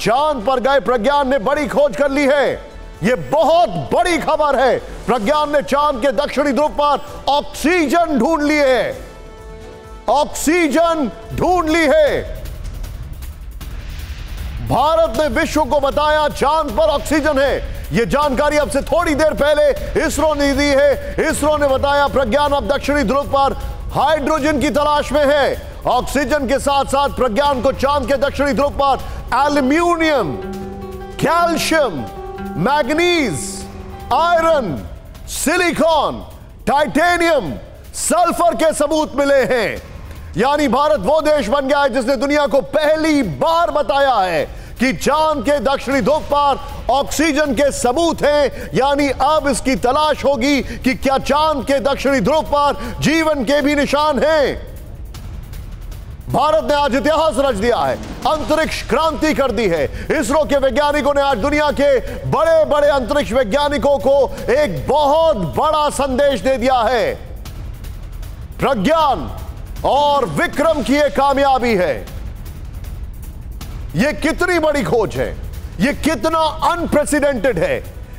चांद पर गए प्रज्ञान ने बड़ी खोज कर ली है। यह बहुत बड़ी खबर है। प्रज्ञान ने चांद के दक्षिणी ध्रुव पर ऑक्सीजन ढूंढ ली है। ऑक्सीजन ढूंढ ली है। भारत ने विश्व को बताया चांद पर ऑक्सीजन है। यह जानकारी अब से थोड़ी देर पहले इसरो ने दी है। इसरो ने बताया प्रज्ञान अब दक्षिणी ध्रुव पर हाइड्रोजन की तलाश में है। ऑक्सीजन के साथ साथ प्रज्ञान को चांद के दक्षिणी ध्रुव पर aluminium, calcium, manganese, iron, silicon, titanium, sulphur के सबूत मिले हैं। यानी भारत वो देश बन गया है जिसने दुनिया को पहली बार बताया है कि चांद के दक्षिणी ध्रुव पर ऑक्सीजन के सबूत हैं। यानी अब इसकी तलाश होगी कि क्या चांद के दक्षिणी ध्रुव पर जीवन के भी निशान हैं। भारत ने आज इतिहास रच दिया है, अंतरिक्ष क्रांति कर दी है। इसरो के वैज्ञानिकों ने आज दुनिया के बड़े बड़े अंतरिक्ष वैज्ञानिकों को एक बहुत बड़ा संदेश दे दिया है। प्रज्ञान और विक्रम की यह कामयाबी है। यह कितनी बड़ी खोज है, यह कितना अनप्रेसिडेंटेड है,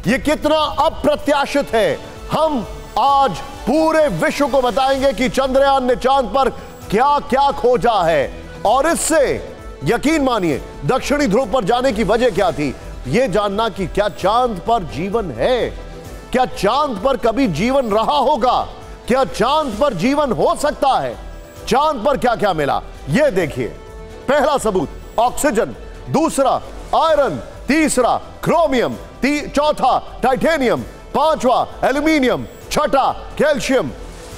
यह कितना अप्रत्याशित है। हम आज पूरे विश्व को बताएंगे कि चंद्रयान ने चांद पर क्या क्या खोजा है और इससे यकीन मानिए दक्षिणी ध्रुव पर जाने की वजह क्या थी। यह जानना कि क्या चांद पर जीवन है, क्या चांद पर कभी जीवन रहा होगा, क्या चांद पर जीवन हो सकता है, चांद पर क्या क्या मिला। यह देखिए, पहला सबूत ऑक्सीजन, दूसरा आयरन, तीसरा क्रोमियम, चौथा टाइटेनियम, पांचवा एल्यूमिनियम, छठा कैल्शियम।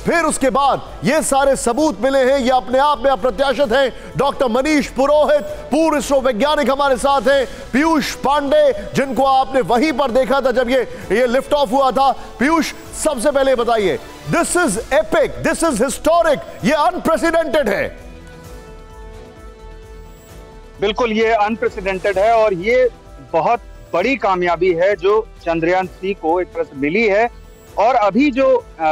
फिर उसके बाद ये सारे सबूत मिले हैं, ये अपने आप में अप्रत्याशित हैं। डॉक्टर मनीष पुरोहित पूर्व इसरो वैज्ञानिक हमारे साथ हैं। पीयूष पांडे जिनको आपने वहीं पर देखा था जब ये लिफ्ट ऑफ हुआ था। पीयूष, सबसे पहले बताइए, this is epic, this is historic, ये अनप्रेसिडेंटेड है। बिल्कुल, ये अनप्रेसिडेंटेड है और ये बहुत बड़ी कामयाबी है जो चंद्रयान 3 को एक तरह से मिली है। और अभी जो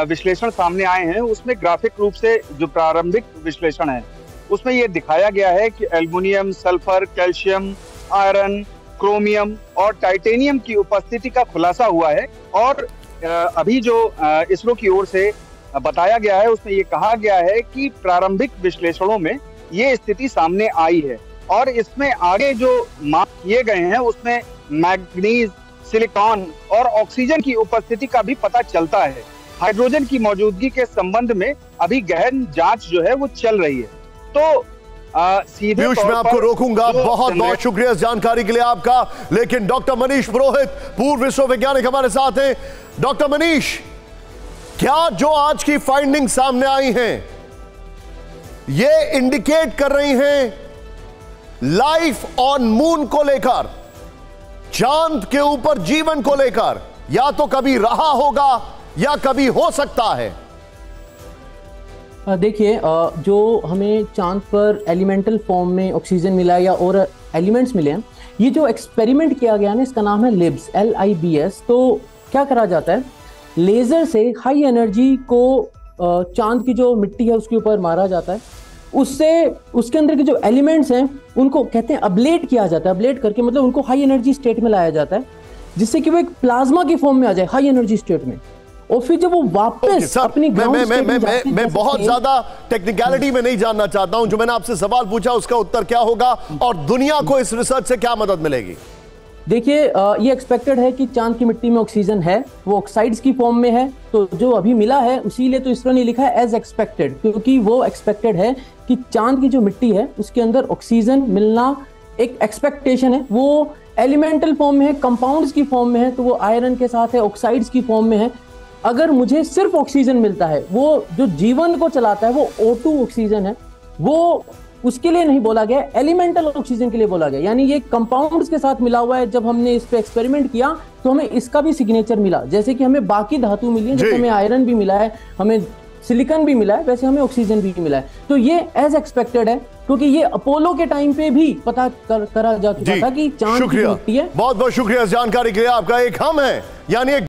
विश्लेषण सामने आए हैं उसमें ग्राफिक रूप से जो प्रारंभिक विश्लेषण है उसमें ये दिखाया गया है कि aluminium, sulphur, calcium, iron, chromium और टाइटेनियम की उपस्थिति का खुलासा हुआ है। और अभी जो इसरो की ओर से बताया गया है उसमें ये कहा गया है कि प्रारंभिक विश्लेषणों में ये स्थिति सामने आई है और इसमें आगे जो माप किए गए हैं उसमें मैग्नीज, सिलिकॉन और ऑक्सीजन की उपस्थिति का भी पता चलता है। हाइड्रोजन की मौजूदगी के संबंध में अभी गहन जांच जो है वो चल रही है। तो सीधे पीयूष, मैं आपको रोकूंगा। बहुत बहुत शुक्रिया इस जानकारी के लिए आपका। लेकिन डॉक्टर मनीष पुरोहित पूर्व इसरो वैज्ञानिक हमारे साथ हैं। डॉक्टर मनीष, क्या जो आज की फाइंडिंग सामने आई हैं ये इंडिकेट कर रही हैं लाइफ ऑन मून को लेकर, चांद के ऊपर जीवन को लेकर, या तो कभी रहा होगा या कभी हो सकता है? देखिए, जो हमें चांद पर एलिमेंटल फॉर्म में ऑक्सीजन मिला या और एलिमेंट्स मिले हैं, ये जो एक्सपेरिमेंट किया गया ना इसका नाम है लिब्स, LIBS। तो क्या करा जाता है, लेजर से हाई एनर्जी को चांद की जो मिट्टी है उसके ऊपर मारा जाता है। उससे उसके अंदर के जो एलिमेंट्स हैं उनको कहते हैं अब्लेट किया जाता है। अब्लेट करके मतलब उनको हाई एनर्जी स्टेट में लाया जाता है जिससे कि वो एक प्लाज्मा की फॉर्म में आ जाए हाई एनर्जी स्टेट में। और फिर जब वो वापस अपनी मैं बहुत ज्यादा टेक्निकलिटी में नहीं जानना चाहता हूं। जो मैंने आपसे सवाल पूछा उसका उत्तर क्या होगा और दुनिया को इस रिसर्च से क्या मदद मिलेगी? देखिए, ये एक्सपेक्टेड है कि चांद की मिट्टी में ऑक्सीजन है, वो ऑक्साइड्स की फॉर्म में है। तो जो अभी मिला है उसीलिए तो इसरो ने लिखा है एज एक्सपेक्टेड, क्योंकि वो एक्सपेक्टेड है कि चांद की जो मिट्टी है उसके अंदर ऑक्सीजन मिलना एक एक्सपेक्टेशन है। वो एलिमेंटल फॉर्म में है, कंपाउंड्स की फॉर्म में है, तो वो आयरन के साथ है, ऑक्साइड्स की फॉर्म में है। अगर मुझे सिर्फ ऑक्सीजन मिलता है, वो जो जीवन को चलाता है वो O2 ऑक्सीजन है, वो उसके लिए नहीं बोला गया, एलिमेंटल ऑक्सीजन के लिए बोला गया। यानी ये कंपाउंड्स के साथ मिला हुआ है। जब हमने इस पे एक्सपेरिमेंट किया तो हमें इसका भी सिग्नेचर मिला। जैसे कि हमें बाकी धातु मिली है, जैसे हमें आयरन भी मिला है, हमें सिलिकॉन भी मिला है, वैसे हमें ऑक्सीजन भी मिला है। तो ये एज एक्सपेक्टेड है, क्योंकि ये अपोलो के टाइम पे भी पता करा जा चुका था कि चांद की मिट्टी है। बहुत बहुत शुक्रिया इस जानकारी के लिए आपका। एक हम है यानी